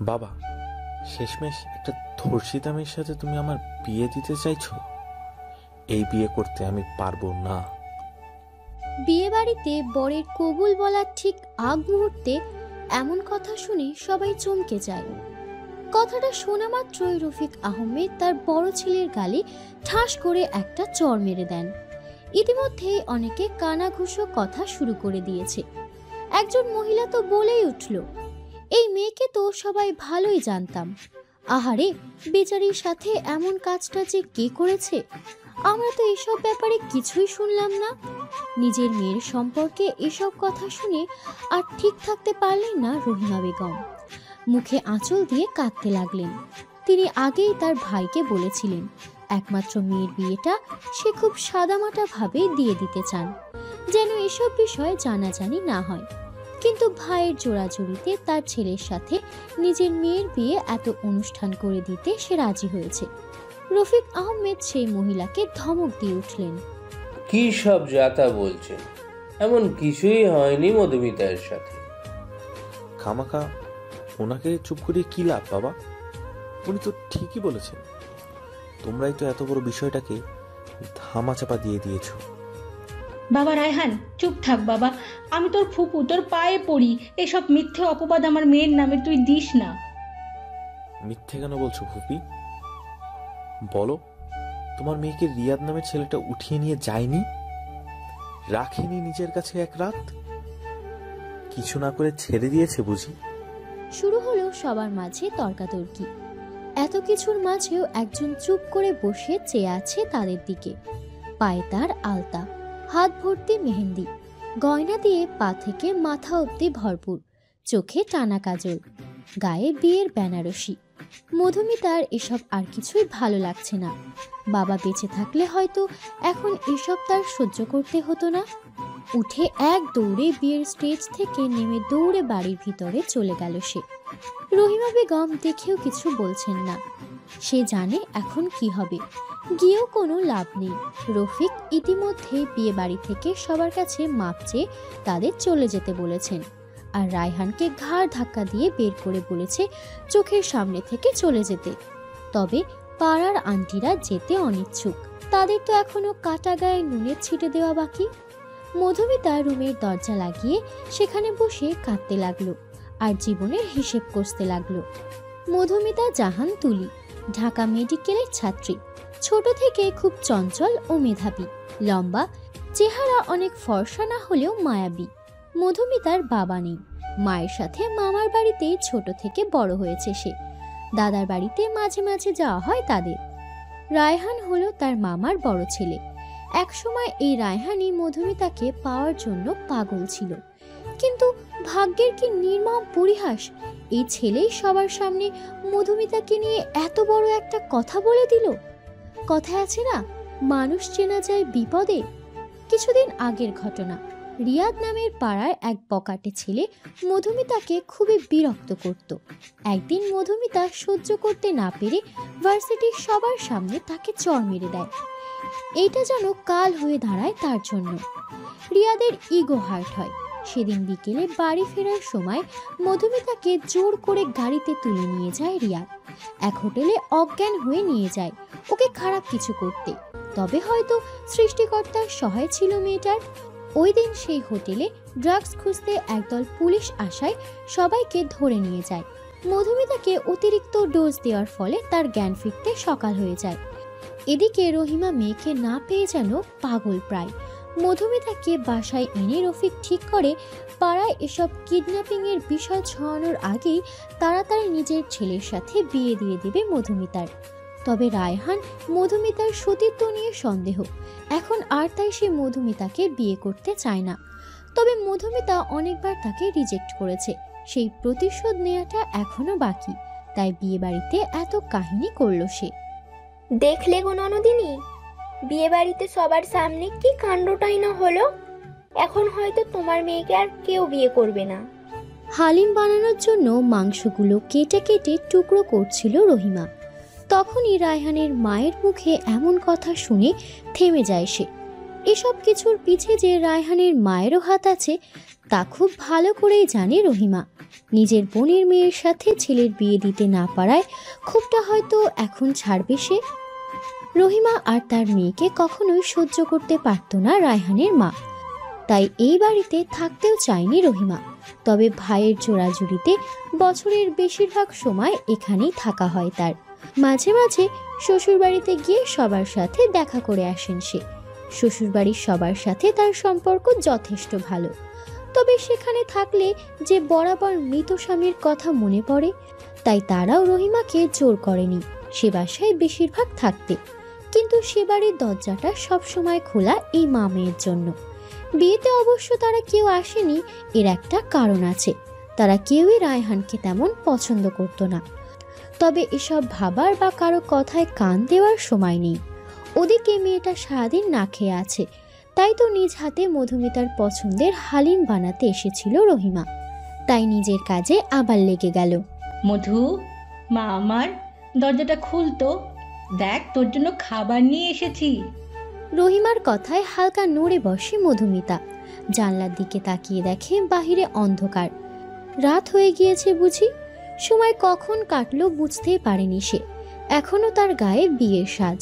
বাবা, শেষমেশ একটা ধর্ষিতা মেয়ের সাথে তুমি আমার বিয়ে দিতে চাইছো? এই বিয়ে করতে আমি পারবো না। বিয়ে বাড়িতে বরের কবুল বলার ঠিক আগ মুহূর্তে এমন কথা শুনে সবাই চমকে যায়। কথাটা শোনা মাত্রই রফিক আহমেদ তার বড় ছেলের গালে ঠাস করে একটা চড় মেরে দেন। ইতিমধ্যেই অনেকে কানাঘুষো কথা শুরু করে দিয়েছে। একজন মহিলা তো বলেই উঠল, এই মেয়েকে তো সবাই ভালোই জানতাম, আহারে বেচারির সাথে এমন কাজটা যে কে করেছে, আমরা তো এসব ব্যাপারে কিছুই শুনলাম না। নিজের মেয়ের সম্পর্কে এসব কথা শুনে আর ঠিক থাকতে পারলেন না রহিমা বেগম। মুখে আঁচল দিয়ে কাঁদতে লাগলেন। তিনি আগেই তার ভাইকে বলেছিলেন একমাত্র মেয়ের বিয়েটা সে খুব সাদামাটা ভাবে দিয়ে দিতে চান, যেন এসব বিষয় জানাজানি না হয়। কিন্তু ভাইয়ের জোড়াজুড়িতে তার ছেলের সাথে নিজের মেয়ের বিয়ে এত অনুষ্ঠান করে দিতে সে রাজি হয়েছে। রফিক আহমেদ সেই মহিলাকে ধমক দিয়ে উঠলেন, কি সব যাতা বলছেন? এমন কিছুই হয়নি মধুমিতার সাথে। খামাখা ওনাকে চুপ করিয়ে কি লাভ বাবা? উনি তো ঠিকই বলেছেন। তোমরাই তো এত বড় বিষয়টাকে ধামাচাপা দিয়ে দিয়েছো। বাবা রায়হান, চুপ থাক বাবা, আমি তোর ফুপু, তোর পায়ে পড়ি, এসব মিথ্যে অপবাদ আমার মেয়ের নামে তুই দিস না। মিথ্যে কেন বলছো ফুপি? বলো, তোমার মেয়েকে রিয়াদ নামের ছেলেটা উঠিয়ে নিয়ে যায়নি? রাখেনি নিজের কাছে এক রাত? কিছু না করে ছেড়ে দিয়েছে বুঝি? শুরু হলো সবার মাঝে তর্কাতর্কি। এত কিছুর মাঝেও একজন চুপ করে বসে চেয়ে আছে তাদের দিকে। পায়ে তার আলতা, হাত ভর্তি মেহেন্দি, গয়না দিয়ে পা থেকে মাথা অবধি ভরপুর, চোখে টানা কাজল, গায়ে বিয়ের বেনারসি। মধুমিতার এসব আর কিছুই ভালো লাগছে না। বাবা বেঁচে থাকলে হয়তো এখন এসব তার সহ্য করতে হতো না। উঠে এক দৌড়ে বিয়ের স্টেজ থেকে নেমে দৌড়ে বাড়ির ভিতরে চলে গেল সে। রহিমা বেগম দেখেও কিছু বলছেন না। সে জানে এখন কি হবে, গিয়েও কোনো লাভ নেই। রফিক ইতিমধ্যে বিয়ে বাড়ি থেকে সবার কাছে মাপ চেয়ে তাদের চলে যেতে বলেছেন, আর রায়হানকে ঘাড় ধাক্কা দিয়ে বের করে বলেছে চোখের সামনে থেকে চলে যেতে। তবে পাড়ার আন্টিরা যেতে অনিচ্ছুক, তাদের তো এখনো কাটা গায়ে নুনের ছিটে দেওয়া বাকি। মধুমিতা রুমের দরজা লাগিয়ে সেখানে বসে কাঁদতে লাগলো আর জীবনের হিসেব কষতে লাগলো। মধুমিতা জাহান তুলি, ঢাকা মেডিকেলের ছাত্রী, ছোট থেকে খুব চঞ্চল ও মেধাবী, লম্বা, চেহারা অনেক ফর্সা না হলেও মায়াবী। মধুমিতার বাবা নেই, মায়ের সাথে মামার বাড়িতেই ছোট থেকে বড় হয়েছে সে। দাদার বাড়িতে মাঝে মাঝে যাওয়া হয় তাদের। রায়হান হলো তার মামার বড় ছেলে। একসময় এই রায়হানই মধুমিতাকে পাওয়ার জন্য পাগল ছিল, কিন্তু ভাগ্যের কি নির্মম পরিহাস, এই ছেলেই সবার সামনে মধুমিতাকে নিয়ে এত বড় একটা কথা বলে দিল। কথায় আছে না, মানুষ চেনা যায় বিপদে। কিছুদিন আগের ঘটনা, রিয়াদ নামের পাড়ার এক বকাটে ছেলে মধুমিতাকে খুবই বিরক্ত করত। একদিন মধুমিতা সহ্য করতে না পেরে ভার্সিটির সবার সামনে তাকে চড় মেরে দেয়। এইটা যেন কাল হয়ে দাঁড়ায় তার জন্য। রিয়াদের ইগো হার্ট হয়। সেদিন বিকেলে বাড়ি ফেরার সময় মধুমিতাকে জোর করে গাড়িতে তুলে নিয়ে যায় রিয়াদ। এক হোটেলে অজ্ঞান হয়ে নিয়ে যায় ওকে খারাপ কিছু করতে। তবে হয়তো সৃষ্টিকর্তার সহায় ছিল মেয়েটার। ওই দিন সেই হোটেলে ড্রাগস খুঁজতে একদল পুলিশ আসায় সবাইকে ধরে নিয়ে যায়। মধুমিতাকে অতিরিক্ত ডোজ দেওয়ার ফলে তার জ্ঞান ফিরতে সকাল হয়ে যায়। এদিকে রহিমা মেয়েকে না পেয়ে যেন পাগল প্রায়। মধুমিতাকে বাসায় এনে রফিক ঠিক করে পাড়ায় এসব কিডন্যাপিং এর বিষয় ছড়ানোর আগেই তাড়াতাড়ি নিজের ছেলের সাথে বিয়ে দিয়ে দেবে মধুমিতার। তবে রায়হান মধুমিতার সতীত্ব নিয়ে সন্দেহ, এখন আর তাই সে মধুমিতাকে বিয়ে করতে চায় না। তবে মধুমিতা অনেকবার তাকে রিজেক্ট করেছে, সেই প্রতিশোধ নেওয়াটা এখনো বাকি, তাই বিয়ে বাড়িতে এত কাহিনী করলো সে। দেখলে গো ননদিনী, বিয়ে বাড়িতে সবার সামনে কি কাণ্ডটাই না হলো। এখন হয়তো তোমার মেয়েকে আর কেউ বিয়ে করবে না। হালিম বানানোর জন্য মাংসগুলো কেটে কেটে টুকরো করছিল রহিমা। তখনই রায়হানের মায়ের মুখে এমন কথা শুনে থেমে যায় সে। এসব কিছুর পিছে যে রায়হানের মায়েরও হাত আছে তা খুব ভালো করেই জানে রহিমা। নিজের বোনের মেয়ের সাথে ছেলের বিয়ে দিতে না পারায় ক্ষোভটা হয়তো এখন ছাড়বে সে। রহিমা আর তার মেয়েকে কখনোই সহ্য করতে পারত না রায়হানের মা, তাই এই বাড়িতে থাকতেও চায়নি রহিমা। তবে ভাইয়ের জোড়াজুড়িতে বছরের বেশিরভাগ সময় এখানেই থাকা হয় তার। মাঝে মাঝে শ্বশুরবাড়িতে গিয়ে সবার সাথে দেখা করে আসেন সে। শ্বশুরবাড়ির সবার সাথে তার সম্পর্ক যথেষ্ট ভালো, তবে সেখানে থাকলে যে বরাবর মৃত স্বামীর কথা মনে পড়ে, তাই তারাও রহিমাকে জোর করেনি সে বাসায় বেশিরভাগ থাকতে। কিন্তু সে বাড়ির দরজাটা সবসময় খোলা এই মা মেয়ের জন্য। বিয়েতে অবশ্য তারা কেউ আসেনি, এর একটা কারণ আছে, তারা কেউই রায়হানকে তেমন পছন্দ করতো না। তবে এসব ভাবার বা কারো কথায় কান দেওয়ার সময় নেই। ওদিকে মেয়েটা সারাদিন না খেয়ে আছে, তাই তো নিজ হাতে মধুমিতার পছন্দের হালিম বানাতে এসেছিল রহিমা। তাই নিজের কাজে আবার লেগে গেল। মধু, মা আমার, দরজাটা খুলতো, দেখ তোর জন্য খাবার নিয়ে এসেছি। রহিমার কথায় হালকা নড়ে বসে মধুমিতা। জানলার দিকে তাকিয়ে দেখে বাহিরে অন্ধকার। রাত হয়ে গিয়েছে বুঝি। সময় কখন কাটলো বুঝতেই পারেনি সে। এখনো তার গায়ে বিয়ের সাজ।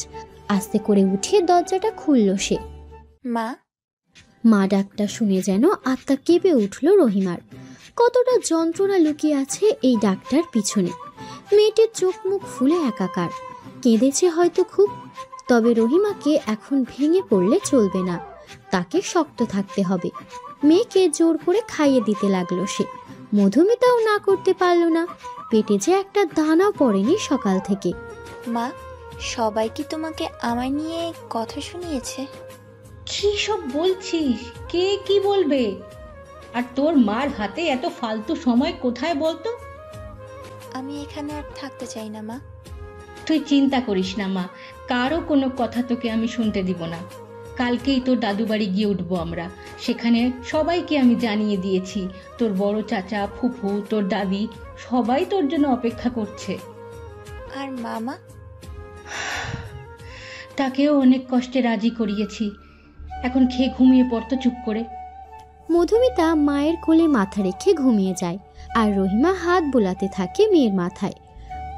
আস্তে করে উঠে দরজাটা খুলল সে। মা। মা ডাকটা শুনে যেন আত্মা কেঁপে উঠল রহিমার। কতটা যন্ত্রণা লুকিয়ে আছে এই ডাকটার পিছনে। মেয়েটির চোখ মুখ ফুলে একাকার, কেঁদেছে হয়তো খুব। তবে রহিমাকে এখন ভেঙে পড়লে চলবে না, তাকে শক্ত থাকতে হবে। মেয়েকে জোর করে খাইয়ে দিতে লাগলো সে। মধুমিতাও না করতে পারল না, পেটে যে একটা দানাও পড়েনি সকাল থেকে। মা, সবাই কি তোমাকে আমায় নিয়ে কথা শুনিয়েছে? কি সব বলছিস? কে কি বলবে? আর তোর মার হাতে এত ফালতু সময় কোথায় বলতো? আমি এখানে আর থাকতে চাই না মা। তুই চিন্তা করিস না মা, কারো কোনো কথা তোকে আমি শুনতে দিব না। কালকেই তোর দাদু বাড়ি গিয়ে উঠবো আমরা। সেখানে সবাইকে আমি জানিয়ে দিয়েছি, তোর বড় চাচা, ফুফু, তোর দাদি সবাই তোর জন্য অপেক্ষা করছে। আর মামা? তাকেও অনেক কষ্টে রাজি করিয়েছি। এখন খেয়ে ঘুমিয়ে পড়তো চুপ করে। মধুমিতা মায়ের কোলে মাথা রেখে ঘুমিয়ে যায়, আর রহিমা হাত বোলাতে থাকে মেয়ের মাথায়।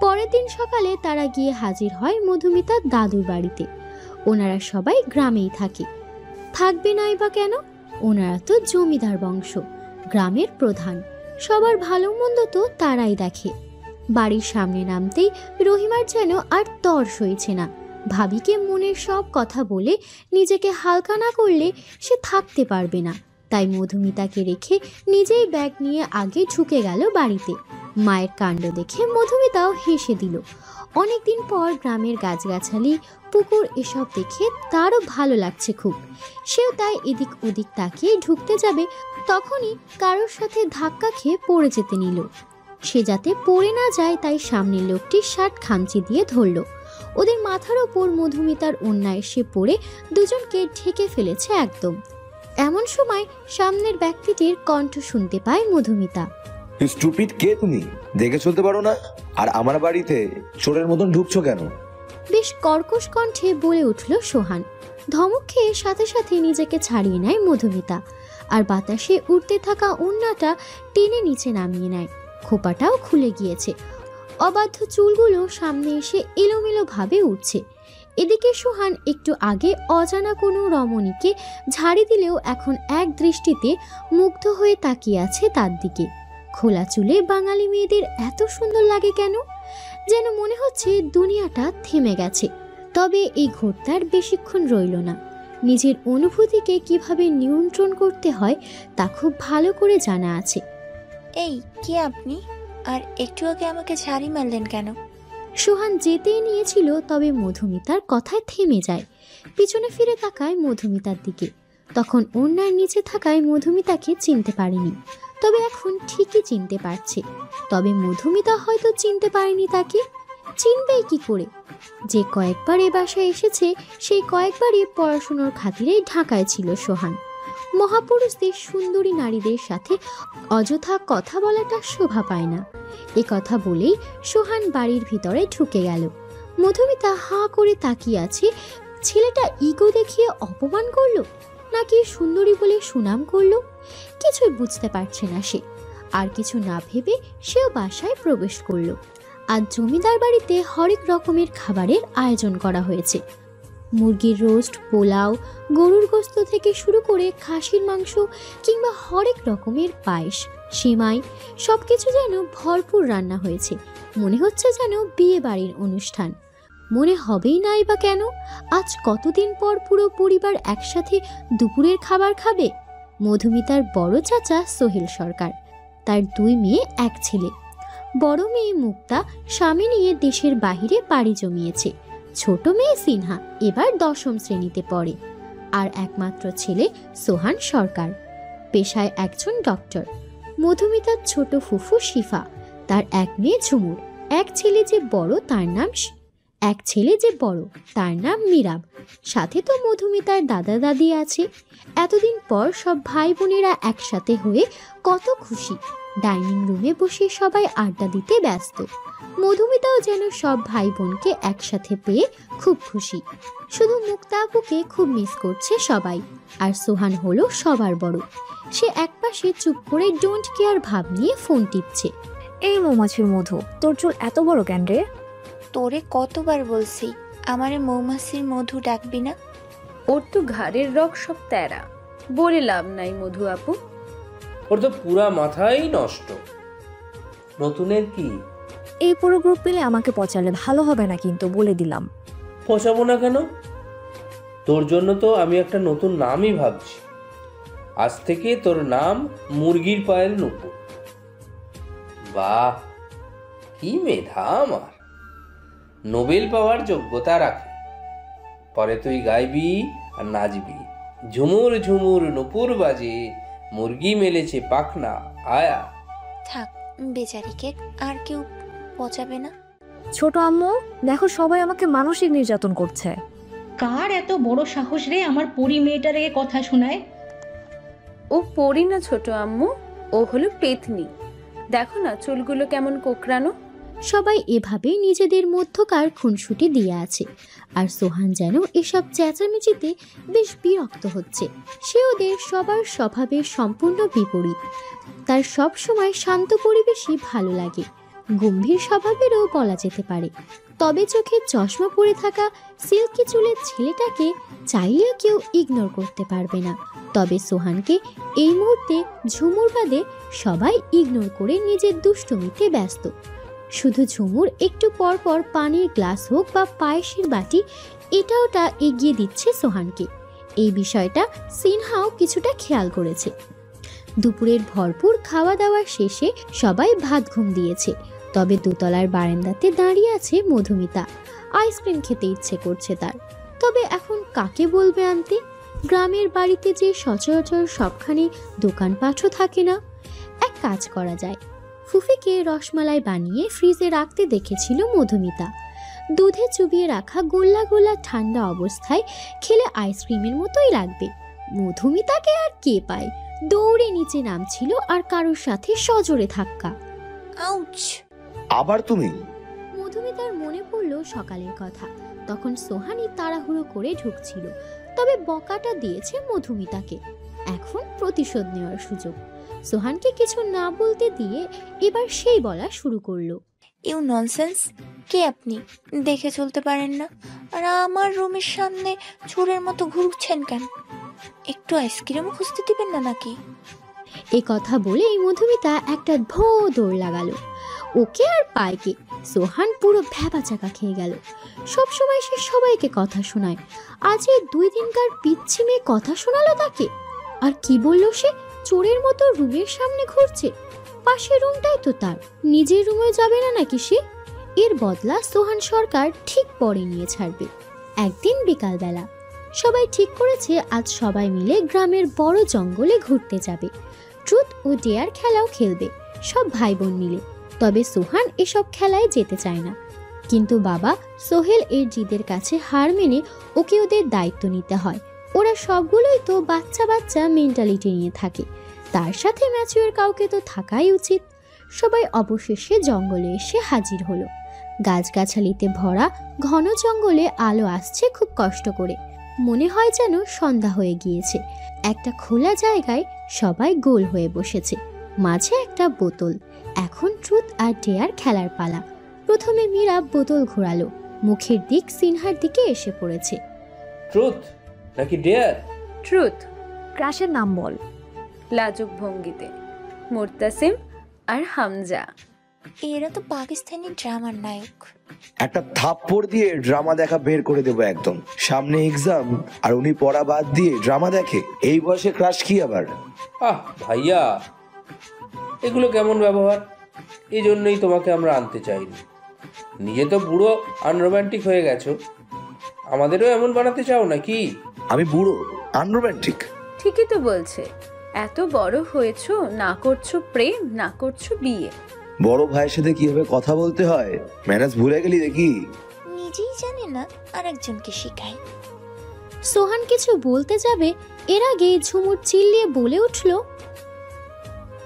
পরের দিন সকালে তারা গিয়ে হাজির হয় মধুমিতার দাদুর বাড়িতে। ওনারা সবাই গ্রামেই থাকে, থাকবে নাই বা কেন? ওনারা তো জমিদার বংশ, গ্রামের প্রধান, সবার ভালো মন্দ তো তারাই দেখে। বাড়ির সামনে নামতেই রহিমার যেন আর তর সইছে না। ভাবিকে মনের সব কথা বলে নিজেকে হালকা না করলে সে থাকতে পারবে না। তাই মধুমিতাকে রেখে নিজেই ব্যাগ নিয়ে আগে ঢুকে গেল বাড়িতে। মায়ের কাণ্ড দেখে মধুমিতাও হেসে দিল। অনেকদিন পর গ্রামের গাছগাছালি, পুকুর এসব দেখে তারও ভালো লাগছে খুব। সেও তাই এদিক ওদিক তাকিয়ে ঢুকতে যাবে, তখনই কারোর সাথে ধাক্কা খেয়ে পড়ে যেতে নিল। সে যাতে পড়ে না যায় তাই সামনের লোকটি শার্ট খামচি দিয়ে ধরল। ওদের মাথার ওপর মধুমিতার ওড়না এসে পড়ে দুজনকে ঢেকে ফেলেছে একদম। এমন সময় সামনের ব্যক্তিটির কণ্ঠ শুনতে পায় মধুমিতা। স্টুপিড, কে তুমি? দেখে চলতে পারো না? আর আমার বাড়িতে চোরের মতন ঢুকছো কেন? বেশ কর্কশ কণ্ঠে বলে উঠল সোহান। ধমক খেয়ে সাথে সাথে নিজেকে ছাড়িয়ে নেয় মধুমিতা, আর বাতাসে উড়তে থাকা ওড়নাটা টেনে নিচে নামিয়ে নেয়। খোপাটাও খুলে গিয়েছে, অবাধ্য চুলগুলো সামনে এসে এলোমেলো ভাবে উঠছে। এদিকে সোহান একটু আগে অজানা কোনো রমণীকে ঝাড়ি দিলেও এখন এক দৃষ্টিতে মুগ্ধ হয়ে তাকিয়ে আছে তার দিকে। খোলা চুলে বাঙালি মেয়েদের এত সুন্দর লাগে কেন? যেন মনে হচ্ছে দুনিয়াটা থেমে গেছে। তবে এই ঘোরটার বেশিক্ষণ রইল না। নিজের অনুভূতিকে কিভাবে নিয়ন্ত্রণ করতে হয় তা খুব ভালো করে জানা আছে। এই, কে আপনি? আর একটু আগে আমাকে ঝাড়ি মারলেন কেন? সোহান যেতেই নিয়েছিল, তবে মধুমিতার কথায় থেমে যায়। পিছনে ফিরে তাকায় মধুমিতার দিকে। তখন ওড়নার নিচে থাকায় মধুমিতাকে চিনতে পারেনি, তবে এখন ঠিকই চিনতে পারছে। তবে মধুমিতা হয়তো চিনতে পারেনি তাকে। চিনবেই কি করে? যে কয়েকবার এ বাসায় এসেছে সেই কয়েকবারই পড়াশোনার খাতিরে ঢাকায় ছিল সোহান। মহাপুরুষদের সুন্দরী নারীদের সাথে অযথা কথা বলাটা শোভা পায় না। এ কথা বলেই সোহান বাড়ির ভিতরে ঢুকে গেল। মধুমিতা হাঁ করে তাকিয়ে আছে ছেলেটা ইগো দেখিয়ে অপমান করলো নাকি সুন্দরী বলে সুনাম করলো কিছুই বুঝতে পারছে না সে। আর কিছু না ভেবে সেও বাসায় প্রবেশ করলো। আজ জমিদার বাড়িতে হরেক রকমের খাবারের আয়োজন করা হয়েছে। মুরগির রোস্ট, পোলাও, গরুর গোস্ত থেকে শুরু করে খাসির মাংস কিংবা হরেক রকমের পায়েস, সেমাই, সবকিছু যেন ভরপুর রান্না হয়েছে। মনে হচ্ছে যেন বিয়ে বাড়ির অনুষ্ঠান। মনে হবেই নাই বা কেন, আজ কতদিন পর পুরো পরিবার একসাথে দুপুরের খাবার খাবে। মধুমিতার বড় চাচা সোহেল সরকার, তার 2 মেয়ে 1 ছেলে। বড় মেয়ে মুক্তা স্বামী নিয়ে দেশের বাহিরে পাড়ি জমিয়েছে। ছোট মেয়ে সিনহা এবার 10ম শ্রেণীতে পড়ে। আর একমাত্র ছেলে সোহান সরকার, পেশায় একজন ডক্টর। মধুমিতার ছোট ফুফু শিফা, তার 1 মেয়ে ঝুমুর, এক ছেলে যে বড় তার নাম মীরাব। সাথে তো মধুমিতার দাদা দাদি আছে। এতদিন পর সব ভাই বোনেরা একসাথে হয়ে কত খুশি। ডাইনিং রুমে বসে সবাই আড্ডা দিতে ব্যস্ত। মধুমিতাও যেন সব ভাই বোনকে একসাথে পেয়ে খুব খুশি। শুধু মুক্তা আপুকে খুব মিস করছে সবাই। আর সোহান হলো সবার বড়। সে একপাশে চুপ করে ডোন্ট কেয়ার ভাব নিয়ে ফোন টিপছে। এই মৌমাছির মধু, তোর চুল এত বড় কেন রে? তোরে কতবার বলছি আমারে মৌমাছির মধু ডাকবি না। ওর তো ঘাড়ের রগ সব তেরা, বলে লাভ নাই মধু আপু। ওর তো পুরা মাথাই নষ্ট। নতুনের কি? এই পুরো গ্রুপ পেলে আমাকে পচালে ভালো হবে না, কিন্তু বলে দিলাম। পচাবো না কেন? তোর জন্য তো আমি একটা নতুন নামই ভাবছি। আজ থেকে তোর নাম মুরগির পায়ের নুপুর। বাহ, কি মেধা আমার! নোবেল পাওয়ার যোগ্যতা রাখে। পরে তুই গাইবি আর নাচবি, ঝুমুর ঝুমুর নুপুর বাজে, মুরগি মেলেছে পাখনা আয়া। থাক, বেচারিকে আর কেউ পচাবে না। ছোট আম্মু দেখো, সবাই আমাকে মানসিক নির্যাতন করছে। কার এত বড় সাহস রে আমার পরি মেয়েটারে কথা শোনায়? ও পড়ি না ছোট আম্মু, ও হলো পেতনি। দেখো না চুলগুলো কেমন কোকড়ানো। সবাই এভাবেই নিজেদের মধ্যকার খুনসুটি দিয়ে আছে। আর সোহান যেন এসব চেঁচামেচিতে বেশ বিরক্ত হচ্ছে। সে ওদের সবার স্বভাবের সম্পূর্ণ বিপরীত। তার সব সময় শান্ত পরিবেশই ভালো লাগে। গম্ভীর স্বভাবেরও বলা যেতে পারে। তবে চোখে চশমা পরে থাকা সিল্কি চুলের ছেলেটাকে চাইলেও কেউ ইগনোর করতে পারবে না। তবে সোহানকে এই মুহূর্তে ঝুমুর বাদে সবাই ইগনোর করে নিজের দুষ্টুমিতে ব্যস্ত। শুধু ঝুমুর একটু পর পর পানির গ্লাস হোক বা পায়েসের বাটি এটা ওটা এগিয়ে দিচ্ছে সোহানকে। এই বিষয়টা সিনহাও কিছুটা খেয়াল করেছে। দুপুরের ভরপুর খাওয়া দাওয়ার শেষে সবাই ভাত ঘুম দিয়েছে। তবে দোতলার বারান্দাতে দাঁড়িয়ে আছে মধুমিতা। আইসক্রিম খেতে ইচ্ছে করছে তার। তবে এখন কাকে বলবে আনতে? গ্রামের বাড়িতে যে সচরাচর সবখানে দোকানপাটও থাকে না। এক কাজ করা যায়, ফুফিকে রসমালাই বানিয়ে ফ্রিজে রাখতে দেখেছিল মধুমিতা। দুধে চুবিয়ে রাখা গোল্লা গোল্লা ঠান্ডা অবস্থায় খেলে আইসক্রিমের মতোই লাগবে। মধুমিতাকে আর কে পায়? দৌড়ে নিচে নামছিল আর কারোর সাথে সজোরে ধাক্কা। আউচ! আবার তুমি? মধুমিতার মনে পড়ল সকালের কথা। তখন সোহানি তাড়াহুড়ো করে ঢুকছিল। তবে বকাটা দিয়েছে মধুমিতাকে। এখন প্রতিশোধ নেওয়ার সুযোগ। সোহানকে কিছু না বলতে দিয়ে এবার সেই বলা শুরু করলো। You nonsense! কে আপনি? দেখে চলতে পারেন না? আর আমার রুমের সামনে চোরের মতো ঘুরছেন কেন? একটু আইসক্রিম খুঁজতে দিবেন না নাকি? এই কথা বলে এই মধুমিতা একটা ধো দৌড় লাগালো। ওকে আর পায়কে। সোহান পুরো ভ্যাবাচাকা খেয়ে গেল। সবসময় সে সবাইকে কথা শোনায়, আজ এই 2 দিনকার পিচ্ছি মেয়ে কথা শোনালো তাকে। আর কি বলল সে? চোরের মতো রুমের সামনে ঘুরছে। পাশের রুমটাই তো তার, নিজের রুমে যাবে না নাকি সে? এর বদলা সোহান সরকার ঠিক পরে নিয়ে ছাড়বে। একদিন বিকালবেলা সবাই ঠিক করেছে আজ সবাই মিলে গ্রামের বড় জঙ্গলে ঘুরতে যাবে। ট্রুথ ও ডেয়ার খেলাও খেলবে সব ভাই বোন মিলে। তবে সোহান এসব খেলায় যেতে চায় না। কিন্তু বাবা সোহেল এর জিদের কাছে হার মেনে ওকে ওদের দায়িত্ব নিতে হয়। ওরা সবগুলোই তো বাচ্চা বাচ্চা মেন্টালিটি নিয়ে থাকে, তার সাথে ম্যাচিওর কাউকে তো থাকাই উচিত। সবাই অবশেষে জঙ্গলে এসে হাজির হলো। গাছগাছালিতে ভরা ঘন জঙ্গলে আলো আসছে খুব কষ্ট করে। মনে হয় যেন সন্ধ্যা হয়ে গিয়েছে। একটা খোলা জায়গায় সবাই গোল হয়ে বসেছে, মাঝে একটা বোতল। এখন ট্রুথ আর ডেয়ার খেলার পালা। প্রথমে মীরা বোতল ঘোরালো, মুখের দিক সিনহার দিকে এসে পড়েছে। ট্রুথ নাকি ডেয়ার? ট্রুথ। ক্রাশের নাম বল। লাজুক ভঙ্গিতে মুর্তাসিম আর হামজা। এরা তো পাকিস্তানি ড্রামার নায়ক। একটা থাপ্পড় দিয়ে ড্রামা দেখা বের করে দেবো একদম। সামনে এক্সাম আর উনি পড়া বাদ দিয়ে ড্রামা দেখে? এই বয়সে ক্রাশ কি আবার? ভাইয়া, এগুলো কেমন ব্যবহার? এই জন্যই তোমাকে আমরা আনতে চাইনি। নিজে তো বুড়ো আনরোম্যান্টিক হয়ে গেছো, আমাদেরও এমন বানাতে চাও নাকি? আমি বুড়ো আনরোম্যান্টিক? ঠিকই তো বলছে। এত বড় হয়েছো, না করছো প্রেম, না করছো বিয়ে। বড় ভাইয়ের সাথে কিভাবে কথা বলতে হয় ম্যানেজ ভুলে গেলি দেখি। নিজেই জানে না, আর একজনকে শেখায়। সোহান কিছু বলতে যাবে, এর আগে ঝুমুর চিল্লিয়ে বলে উঠল,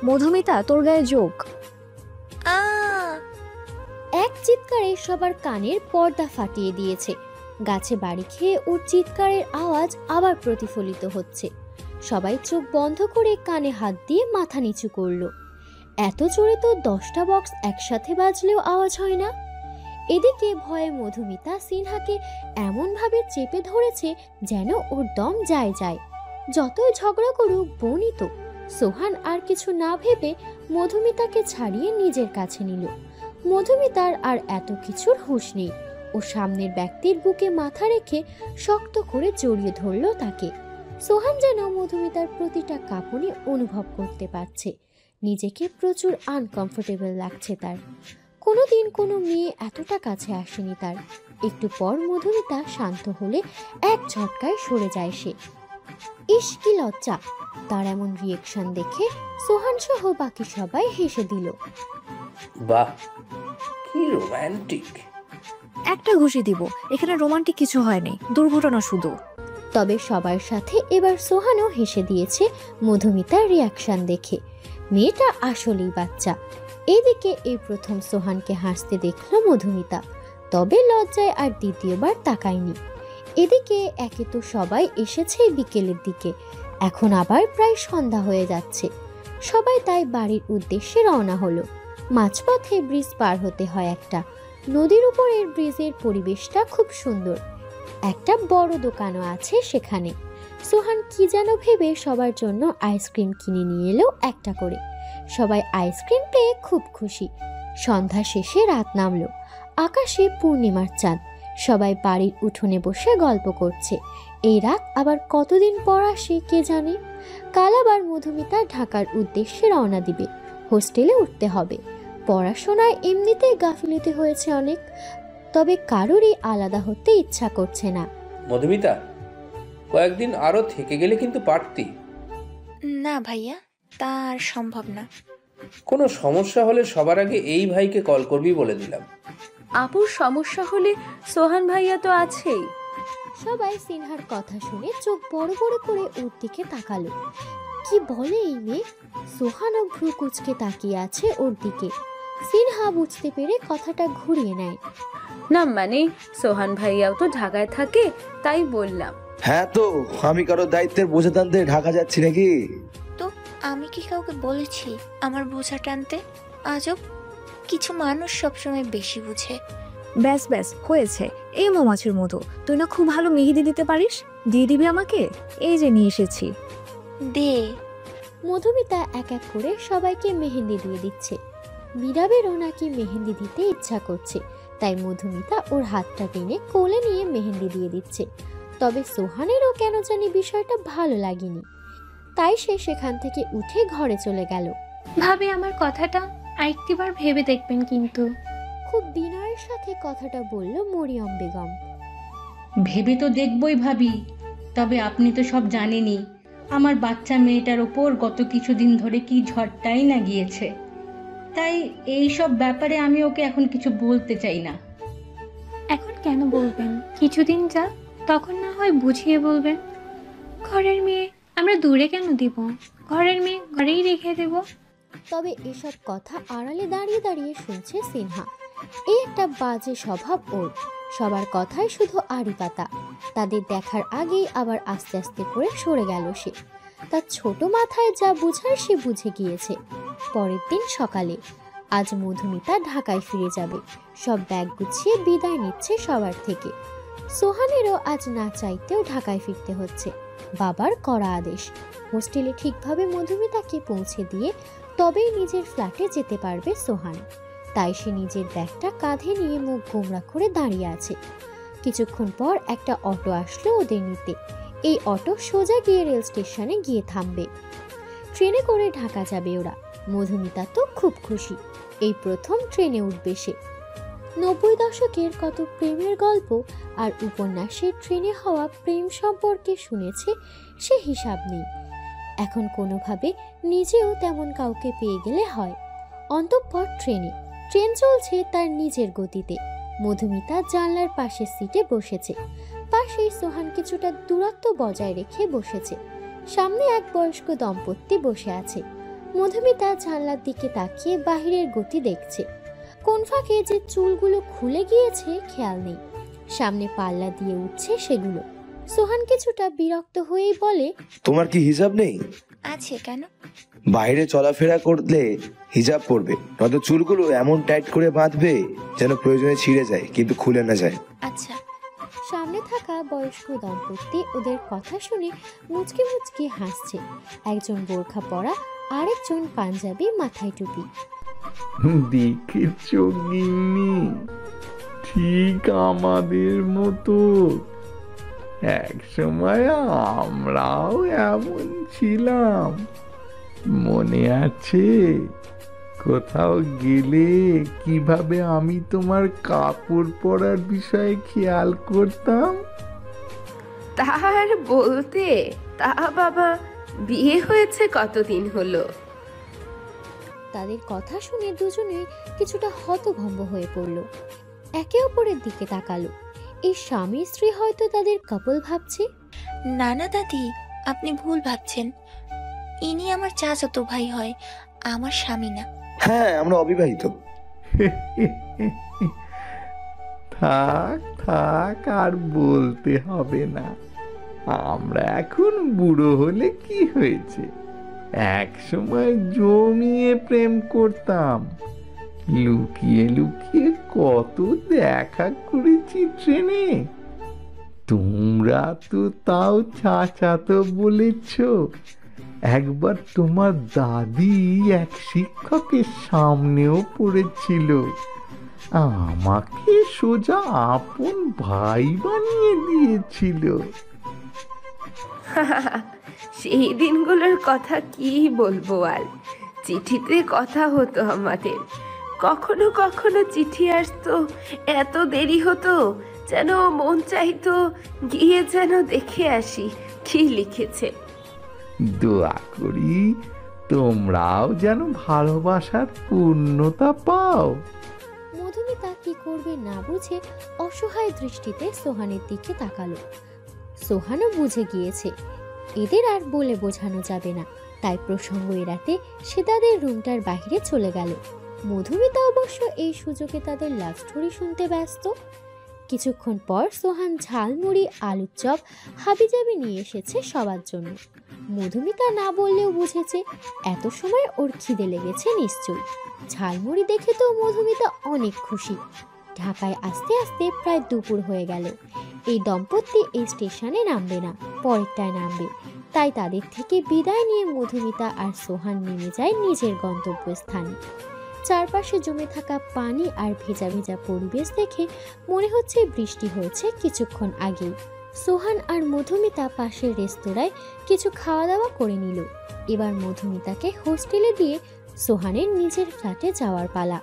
মধুমিতা, তোর গায়ে যোগ। আ এক চিৎকারে সবার কানের পর্দা ফাটিয়ে দিয়েছে। গাছে বাড়ি খেয়ে ওর চিৎকারের আওয়াজ আবার প্রতিফলিত হচ্ছে। সবাই চোখ বন্ধ করে কানে হাত দিয়ে মাথা নিচু করলো। এত জোরে তো 10টা বক্স একসাথে বাজলেও আওয়াজ হয় না। এদিকে ভয়ে মধুমিতা সিনহাকে এমনভাবে চেপে ধরেছে যেন ওর দম যায়। যতই ঝগড়া করুক বোনই তো। সোহান আর কিছু না ভেবে মধুমিতাকে ছাড়িয়ে নিজের কাছে নিল। মধুমিতার আর এত কিছুর হুঁশ নেই। ও সামনের ব্যক্তির বুকে মাথা রেখে শক্ত করে জড়িয়ে ধরল তাকে। সোহান যেন মধুমিতার প্রতিটা কাঁপুনি অনুভব করতে পারছে। নিজেকে প্রচুর আনকমফোর্টেবল লাগছে তার। কোনোদিন কোনো মেয়ে এতটা কাছে আসেনি তার। একটু পর মধুমিতা শান্ত হলে এক ঝটকায় সরে যায় সে। ইস কি লজ্জা! তার এমন রিয়েকশন দেখে সোহান সহ বাকি সবাই হেসে দিল। বাহ, কি রোমান্টিক! একটা ঘুষি দিব, এখানে রোমান্টিক কিছু হয়নি, দুর্ঘটনা শুধু। তবে সবার সাথে এবার সোহানও হেসে দিয়েছে মধুমিতার রিয়াকশন দেখে। মেয়েটা আসলেই বাচ্চা। এদিকে এই প্রথম সোহানকে হাসতে দেখল মধুমিতা, তবে লজ্জায় আর দ্বিতীয়বার তাকায়নি। এদিকে একে তো সবাই এসেছে বিকেলের দিকে, এখন আবার প্রায় সন্ধ্যা হয়ে যাচ্ছে। সবাই তাই বাড়ির উদ্দেশ্যে রওনা হলো। মাঝপথে ব্রিজ পার হতে হয় একটা। নদীর উপরের ব্রিজের পরিবেশটা খুব সুন্দর। একটা বড় দোকানও আছে সেখানে। সোহান কি যেন ভেবে সবার জন্য আইসক্রিম কিনে নিয়ে এলো একটা করে। সবাই আইসক্রিম পেয়ে খুব খুশি। সন্ধ্যা শেষে রাত নামলো। আকাশে পূর্ণিমার চাঁদ। সবাই বাড়ির উঠোনে বসে গল্প করছে। এই রাত আবার কতদিন পর আসে কে জানে। কাল আবার মধুমিতা ঢাকার উদ্দেশ্যে রওনা দিবে। হোস্টেলে উঠতে হবে। পড়াশোনায় এমনিতেই গাফিলতি হয়েছে অনেক, তবে কারোরই আলাদা হতে ইচ্ছা করছে না। মধুমিতা, কয়েকদিন আরো থেকে গেলে কিন্তু পারতি। না ভাইয়া, তা আর সম্ভব না। কোনো সমস্যা হলে সবার আগে এই ভাইকে কল করবি বলে দিলাম। আপুর সমস্যা হলে সোহান ভাইয়া তো আছেই। সবাই সিনহার কথা শুনে চোখ বড় বড় করে ওর দিকে তাকালো। কি বলে এই মেয়ে? সোহানও ভ্রু কুচকে তাকিয়ে আছে ওর দিকে। সিনহা বুঝতে পেরে কথাটা ঘুরিয়ে নেয়। না মানে সোহান ভাইয়াও তো ঢাকায় থাকে, তাই বললাম। হ্যাঁ তো আমি কারো দায়িত্বের বোঝা টানতে ঢাকা যাচ্ছি নাকি? তো আমি কি কাউকে বলেছি আমার বোঝা টানতে? আজব, কিছু মানুষ সবসময় বেশি বুঝে। ব্যাস ব্যাস হয়েছে। এই মৌমাছির মধু, তুই না খুব ভালো মেহেদি দিতে পারিস, দিয়ে দিবি আমাকে? এই যে নিয়ে এসেছি। দে। মধুমিতা এক এক করে সবাইকে মেহেন্দি দিয়ে দিচ্ছে। মীরাবেরও নাকি মেহেন্দি দিতে ইচ্ছা করছে, তাই মধুমিতা ওর হাতটা টেনে কোলে নিয়ে মেহেন্দি দিয়ে দিচ্ছে। তবে সোহানেরও কেন জানি বিষয়টা ভালো লাগেনি, তাই সে সেখান থেকে উঠে ঘরে চলে গেল। ভাবি, আমার কথাটা আরেকটিবার ভেবে দেখবেন কিন্তু। খুব বিনয়ের সাথে কথাটা বলল মরিয়ম বেগম। ভেবে তো দেখবই ভাবি, তবে আপনি তো সব জানেনই আমার বাচ্চা মেয়েটার ওপর গত কিছুদিন ধরে কি ঝড়টাই না গিয়েছে। তাই এই সব ব্যাপারে আমি ওকে এখন কিছু বলতে চাই না। এখন কেন বলবেন? কিছুদিন যা, তখন না হয় বুঝিয়ে বলবেন। ঘরের মেয়ে আমরা দূরে কেন দিব? ঘরের মেয়ে ঘরেই রেখে দেব। তবে এসব কথা আড়ালে দাঁড়িয়ে দাঁড়িয়ে শুনছে সিনহা। এই একটা বাজে স্বভাব ওর, সবার কথাই শুধু আড়ি পাতা। তাদের দেখার আগেই আবার আস্তে আস্তে করে সরে গেল সে। তার ছোট মাথায় যা বুঝার সে বুঝে গিয়েছে। পরের দিন সকালে আজ মধুমিতা ঢাকায় ফিরে যাবে। সব ব্যাগ গুছিয়ে বিদায় নিচ্ছে সবার থেকে। সোহানেরও আজ না চাইতেও ঢাকায় ফিরতে হচ্ছে। বাবার কড়া আদেশ, হোস্টেলে ঠিকভাবে মধুমিতাকে পৌঁছে দিয়ে তবেই নিজের ফ্ল্যাটে যেতে পারবে সোহান। তাই সে নিজের ব্যাগটা কাঁধে নিয়ে মুখ গোমড়া করে দাঁড়িয়ে আছে। কিছুক্ষণ পর একটা অটো আসলো ওদের নিতে। এই অটো সোজা গিয়ে রেল স্টেশনে গিয়ে থামবে। ট্রেনে করে ঢাকা যাবে ওরা। মধুমিতা তো খুব খুশি, এই প্রথম ট্রেনে উঠবে সে। 90 দশকের কত প্রেমের গল্প আর উপন্যাসে ট্রেনে হওয়া প্রেম সম্পর্কে শুনেছে, সে হিসাব নেই। এখন কোনোভাবে নিজেও তেমন কাউকে পেয়ে গেলে হয়। অন্তঃপর ট্রেন চলছে তার নিজের গতিতে। মধুমিতা জানলার পাশের সিটে বসেছে। পাশেই সোহান কিছুটা দূরত্ব বজায় রেখে বসেছে। সামনে এক বয়স্ক দম্পতি বসে আছে। মধুমিতা জানলার দিকে তাকিয়ে বাহিরের গতি দেখছে। কোন ফাঁকে যে চুলগুলো খুলে গিয়েছে খেয়াল নেই। সামনে পাল্লা দিয়ে উঠছে সেগুলো। সোহান কিছুটা বিরক্ত হয়েই বলে, তোমার কি হিজাব নেই? আছে কেন? বাইরে চলাফেরা করলে হিজাব পরবে, নয়তো চুলগুলো এমন টাইট করে বাঁধবে যেন প্রয়োজনে ছিঁড়ে যায় কিন্তু খুলে না যায়। আচ্ছা। সামনে থাকা বয়স্ক দম্পতি ওদের কথা শুনে মুচকি মুচকি হাসছে। একজন বোরখা পরা, আরেকজন পাঞ্জাবি, মাথায় টুপি। দেখেছো গিন্নি, ঠিক আমাদের মতো এক সময় আমরাও এমন ছিলাম, মনে আছে? কোথাও গেলে কিভাবে আমি তোমার কাপড় পরার বিষয়ে খেয়াল করতাম। তার বলতে তা বাবা, বিয়ে হয়েছে কতদিন হলো? তাদের কথা শুনে দুজনে কিছুটা হতভম্ব হয়ে পড়ল। একে অপরের দিকে তাকালো। এই স্বামী স্ত্রী হয়তো তাদের কাপল ভাবছে। না না দাদি, আপনি ভুল ভাবছেন। ইনি আমার চাচাতো ভাই হয়, আমার স্বামী না। হ্যাঁ, আমরা অবিবাহিত। থাক থাক, আর বলতে হবে না। আমরা এখন বুড়ো হলে কি হয়েছে, এক সময় জমিয়ে প্রেম করতাম। লুকিয়ে লুকিয়ে কত দেখা করেছি ট্রেনে। তোমরা তো তাও চাচাতো বলেছ। একবার তোমার দাদি এক শিক্ষকের সামনেও পড়েছিল, আমাকে সোজা আপন ভাই বানিয়ে দিয়েছিল। সেই দিনগুলোর কথা কি বলবো আর। চিঠিতে কথা হতো আমাদের, কখনো কখনো চিঠি আসতো, এত দেরি হতো যেন মন চাইতো গিয়ে যেন দেখে আসি কি লিখেছে। দোয়া করি তোমরাও যেন ভালোবাসার পূর্ণতা পাও। মধুমিতা কি করবে না বুঝে অসহায় দৃষ্টিতে সোহানের দিকে তাকালো। সোহানও বুঝে গিয়েছে এদের আর বলে বোঝানো যাবে না, তাই প্রসঙ্গ এড়াতে সে তাদের রুমটার বাইরে চলে গেল। মধুমিতা অবশ্য এই সুযোগে তাদের লাভ স্টোরি শুনতে ব্যস্ত। কিছুক্ষণ পর সোহান ঝালমুড়ি, আলুর চপ, হাবিজাবি নিয়ে এসেছে সবার জন্য। মধুমিতা না বললেও বুঝেছে এত সময় ওর খিদে লেগেছে নিশ্চয়ই। ঝালমুড়ি দেখে তো মধুমিতা অনেক খুশি। ঢাকায় আসতে আসতে প্রায় দুপুর হয়ে গেল। এই দম্পতি এই স্টেশনে নামবে না, পরেরটায় নামবে। তাই তাদের থেকে বিদায় নিয়ে মধুমিতা আর সোহান নেমে যায় নিজের গন্তব্যস্থানে। চারপাশে জমে থাকা পানি আর ভেজা ভেজা পরিবেশ দেখে মনে হচ্ছে বৃষ্টি হয়েছে কিছুক্ষণ আগেই। সোহান আর মধুমিতা পাশের রেস্তোরাঁয় কিছু খাওয়া দাওয়া করে নিল। এবার মধুমিতাকে হোস্টেলে দিয়ে সোহানের নিজের ফ্ল্যাটে যাওয়ার পালা।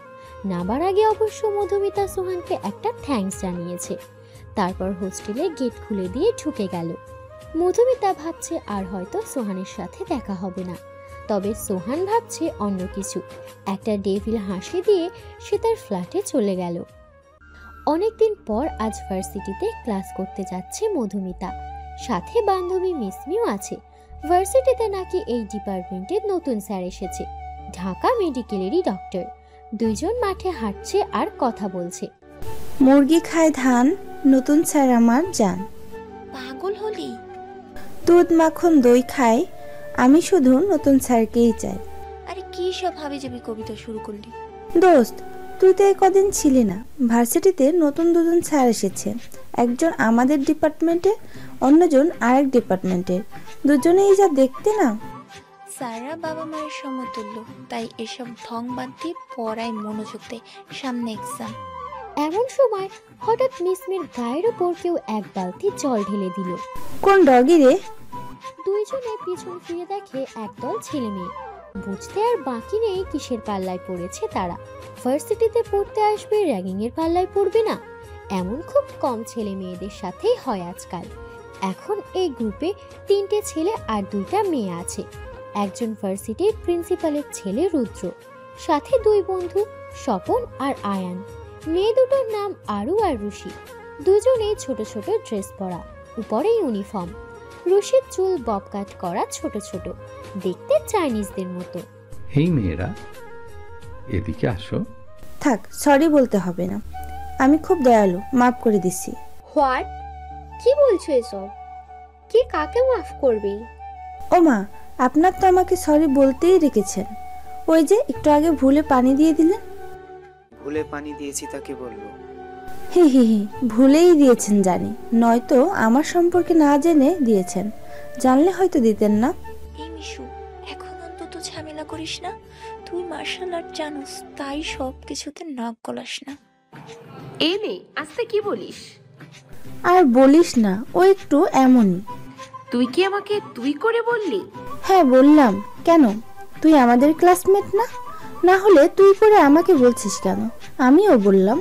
নামার আগে অবশ্য মধুমিতা সোহানকে একটা থ্যাঙ্কস জানিয়েছে। তারপর হোস্টেলে গেট খুলে দিয়ে ঢুকে গেল। মধুমিতা ভাবছে আর হয়তো সোহানের সাথে দেখা হবে না, তবে সোহান ভাবছে অন্য কিছু। একটা ডেভিল হাসি দিয়ে সে তার ফ্ল্যাটে চলে গেল। অনেকদিন পর আজ ভার্সিটিতে ক্লাস করতে যাচ্ছে মধুমিতা, সাথে বান্ধবী মিসমিও আছে। ভার্সিটিতে নাকি এই ডিপার্টমেন্টের নতুন স্যার এসেছে, ঢাকা মেডিকেলেরই ডক্টর। দুইজন মাঠে হাঁটছে আর কথা বলছে। মুরগি খায় ধান, নতুন স্যার আমার জান। পাগল হলি? দুধ মাখন দই খায়, আমি শুধু নতুন স্যারকেই চাই। আরে কি সব হাবিজাবি কবিতা শুরু করলি? দোস্ত, তুই তো কদিন ছিলি না। ভার্সিটিতে নতুন দুজন স্যার এসেছে, একজন আমাদের ডিপার্টমেন্টের, অন্যজন আরেক ডিপার্টমেন্টের। দুজনেই যা দেখতে না। স্যাররা বাবা মায়ের সমতুল্য, তাই এসব ঢং বাদ দিয়ে পড়ায় মনোযোগ দেয়, সামনে এক্সাম। এমন সময় হঠাৎ মিসমির গায়ের উপর কেউ এক বালতি জল ঢেলে দিল। কোন ডগি রে? দুইজনে পিছন ফিরে দেখে একদল ছেলে মেয়ে। বুঝতে আর বাকি নেই কিসের পাল্লায় পড়েছে তারা। ভার্সিটিতে পড়তে আসবে, র্যাগিং এর পাল্লায় পড়বে না, এমন খুব কম ছেলে মেয়েদের সাথেই হয় আজকাল। এখন এই গ্রুপে 3টে ছেলে আর 2টা মেয়ে আছে। একজন ভার্সিটির প্রিন্সিপালের ছেলে রুদ্র, সাথে 2 বন্ধু স্বপন আর আয়ান। মেয়ে দুটোর নাম আরু আর রুশি। দুজনেই ছোট ছোট ড্রেস পরা, উপরে ইউনিফর্ম। রুশির চুল বব কাট করা, ছোট ছোট, দেখতে চাইনিজদের মতো। এই মেয়েরা, এদিকে আসো। থাক, সরি বলতে হবে না, আমি খুব দয়ালু, মাফ করে দিছি। হোয়াট? কি বলছো এসব? কে কাকে মাফ করবে? ও মা, আপনার তো আমাকে সরি বলতেই রেখেছেন। ওই যে একটু আগে ভুলে পানি দিয়ে দিলেন। ভুলে পানি দিয়েছি তাকে বলবো? হি হি হি, ভুলেই দিয়েছেন জানি, নয়তো আমার সম্পর্কে না জেনে দিয়েছেন, জানলে হয়তো দিতেন না। এই মিশু, এখন অন্তত ঝামেলা করিস না। তুই মার্শাল আর্ট জানোস, তাই সব কিছুতে নাক গলাস না। এ নে, আস্তে কি বলিস? আর বলিস না, ও একটু এমনই। তুই কি আমাকে তুই করে বললি? হ্যাঁ বললাম। কেন, তুই আমাদের ক্লাসমেট না? না হলে তুই করে আমাকে বলছিস কেন? আমিও বললাম।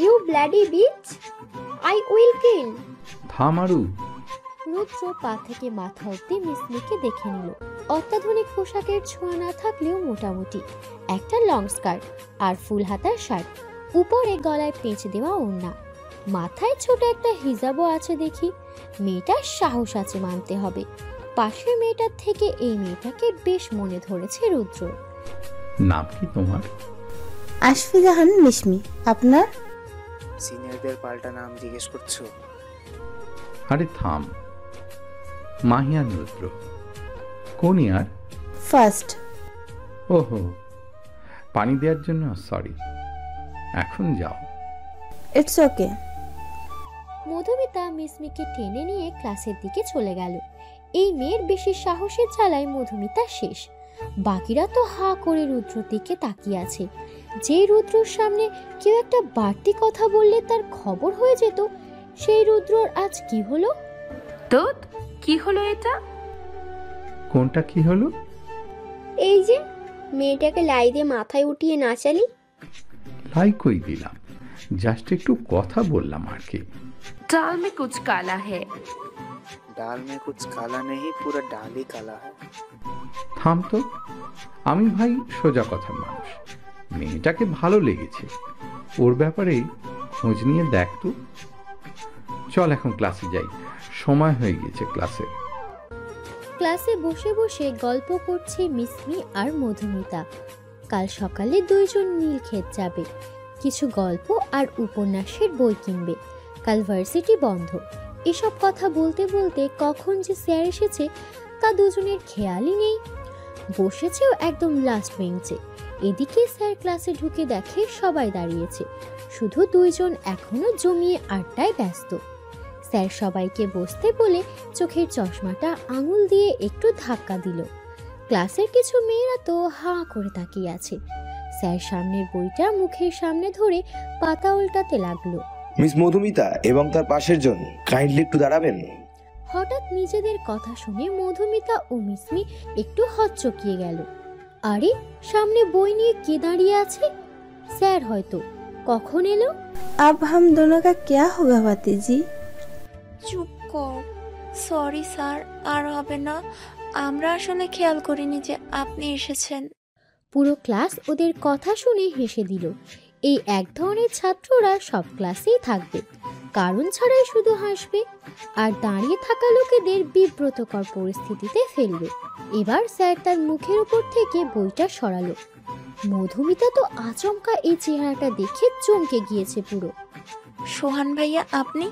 You bloody bitch, I will kill. থামারু। রুদ্র পা থেকে মাথা অব্দি মিসমিকে দেখে নিল। অত্যাধুনিক পোশাকের ছোঁয়া না থাকলেও মোটামুটি একটা লং স্কার্ট আর ফুল হাতার শার্ট, উপরে গলায় পেঁচ দেওয়া ওড়না, মাথায় ছোট একটা হিজাবও আছে দেখি। মেয়েটার সাহস আছে মানতে হবে। পাশের মেয়েটার থেকে এই মেয়েটাকে বেশ মনে ধরেছে রুদ্র। নাম কি তোমার? আশফি জাহান মিশমি। আপনার? সিনিয়রদের পাল্টা নাম জিজ্ঞেস করছো? আরে থাম। মাহিয়ান রুদ্র। কোন ইয়ার? ফার্স্ট। ওহো, পানি দেওয়ার জন্য সরি, এখন যাও। It's okay. মধুমিতা মিসমিকে টেনে নিয়ে ক্লাসের দিকে চলে গেল। এই মেয়ের বেশি সাহসের জ্বালায় মধুমিতা শেষ। বাকিরা তো হা করে রুদ্রর দিকে তাকিয়ে আছে। যে রুদ্রর সামনে কেউ একটা বাড়তি কথা বললে তার খবর হয়ে যেত, সেই রুদ্রর আজ কি হলো? তো কি হলো এটা? কোনটা কি হলো? এই যে মেয়েটাকে লাই দিয়ে মাথায় উঠিয়ে নাচালি। লাই কই দিলাম, জাস্ট একটু কথা বললাম আর কি। ডাল মে কুছ কালা है। ডাল মে কুছ কালা नहीं, पूरा डाल ही काला है। থাম তো, আমি ভাই সোজা কথার মানুষ। মেয়েটাকে ভালো লেগেছে, ওর ব্যাপারে খোঁজ নিয়ে দেখ তো। চল এখন ক্লাসে যাই, সময় হয়ে গেছে ক্লাসের। ক্লাসে বসে বসে গল্প করছে মিসমি আর মধুমিতা। কাল সকালে দুইজন নীলক্ষেত যাবে, কিছু গল্প আর উপন্যাসের বই কিনবে। কাল ভার্সিটি বন্ধ। এসব কথা বলতে বলতে কখন যে স্যার এসেছে তা দুজনের খেয়ালই নেই। বসেছেও একদম লাস্ট বেঞ্চে। এদিকে স্যার ক্লাসে ঢুকে দেখে সবাই দাঁড়িয়েছে, শুধু দুইজন এখনো জমিয়ে আড্ডায় ব্যস্ত। স্যার সবাইকে বসতে বলে চোখের চশমাটা আঙুল দিয়ে একটু ধাক্কা দিল। ক্লাসের কিছু মেয়েরা তো হাঁ করে তাকিয়ে আছে। স্যার সামনের বইটা মুখের সামনে ধরে পাতা উল্টাতে লাগলো। মিস মধুমিতা এবং তার পাশের জন কাইন্ডলি একটু দাঁড়াবেন। হঠাৎ নিজেদের কথা শুনে মধুমিতা ও মিসমি একটু হকচকিয়ে গেল। আরে সামনে বই নিয়ে কে দাঁড়িয়ে আছে? স্যার হয়তো। কখন এলো? अब हम दोनों का क्या होगा ভাতিজি? চুপ কর। সরি স্যার, আর হবে না। আমরা আসলে খেয়াল করিনি যে আপনি এসেছেন। পুরো ক্লাস ওদের কথা শুনে হেসে দিল। এই এক ধরনের ছাত্ররা সব ক্লাসেই থাকবে, কারণ ছাড়াই শুধু হাসবে আর দাঁড়িয়ে থাকা লোকেদের বিব্রতকর পরিস্থিতিতে ফেলবে। এবার স্যার তার মুখের উপর থেকে বইটা সরালো। মধুমিতা তো আচমকা এই চেহারাটা দেখে চমকে গিয়েছে পুরো। সোহান ভাইয়া আপনি?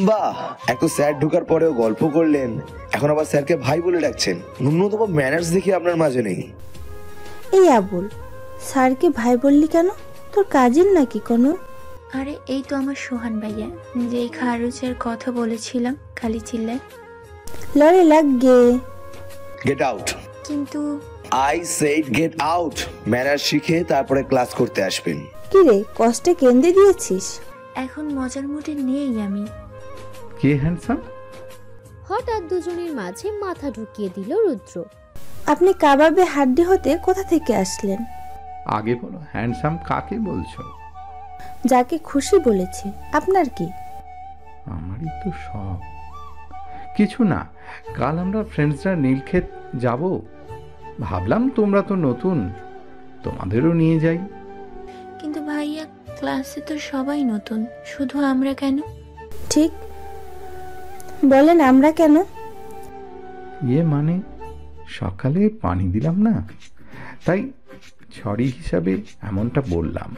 বাহ, এত স্যার ঢোকার পরেও গল্প করলেন, এখন আবার স্যারকে ভাই বলে ডাকছেন। ন্যূনতম ম্যানার্স দেখি আপনার মাঝে নেই। এই আবুল, স্যারকে ভাই বললি কেন? তোর কাজিন নাকি কোনো? আরে এই তো আমার সোহান ভাইয়া, যেই খারুচের কথা বলেছিলাম খালি চিল্লায়। লড়ে লাগ গে। Get out. কিন্তু I said get out. Manners শিখে তারপরে ক্লাস করতে আসবেন। কি রে, কষ্টে কেন্দ্রে দিয়েছিস? এখন মজার মুডে নেই আমি। কে হ্যান্ডসাম? হঠাৎ দুজনের মাঝে মাথা ঢুকিয়ে দিল রুদ্র। আপনি কাবাবে হাড্ডি হতে কোথা থেকে আসলেন? আগে বলো, হ্যান্ডসাম কাকে বলছো? যাকে খুশি বলেছি। আপনার কি? আমারই তো সব। কিছু না, কাল আমরা ফ্রেন্ডসরা নীলক্ষেত যাব, ভাবলাম তোমরা তো নতুন, তোমাদেরও নিয়ে যাই। কিন্তু ভাইয়া ক্লাসে তো সবাই নতুন, শুধু আমরা কেন? ঠিক বলেন, আমরা কেন? মানে সকালে পানি দিলাম না, তাই ছড়ি হিসাবে এমনটা বললাম।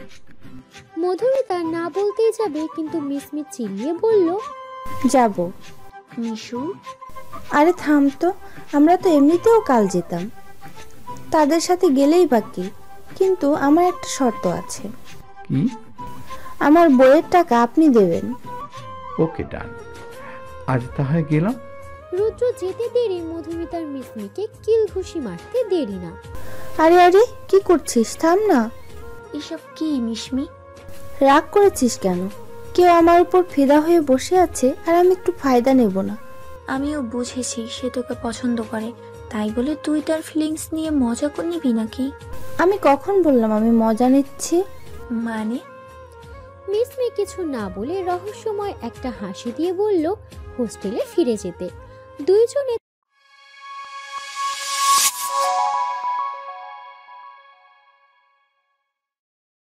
মধুমিতা না বলতেই যাবে, কিন্তু মিসমি চিল্লিয়ে বলল, যাব। মিশু, আরে থাম তো, আমরা তো এমনিতেও কাল যেতাম, তাদের সাথে গেলেই বাকি। কিন্তু আমার একটা শর্ত আছে। কি? আমার বইয়ের টাকা আপনি দেবেন। ওকে, ডান। আজ তাহলে গেলাম। রুদ্র যেতে দেরি মধুমিতার মিসমিকে কিল ঘুষি মারতে দেরি না। আরে আরে, কি করছিস? থাম না। এসব কি মিশমি? রাগ করেছিস কেন? কেউ আমার উপর ফিদা হয়ে বসে আছে, আর আমি একটু ফায়দা নেব না? আমিও বুঝেছি সে তোকে পছন্দ করে, তাই বলে তুই তার ফিলিংস নিয়ে মজা করে নিবি নাকি? আমি কখন বললাম আমি মজা নিচ্ছি? মানে? মিসমি কিছু না বলে রহস্যময় একটা হাসি দিয়ে বলল হোস্টেলে ফিরে যেতে। দুইজনে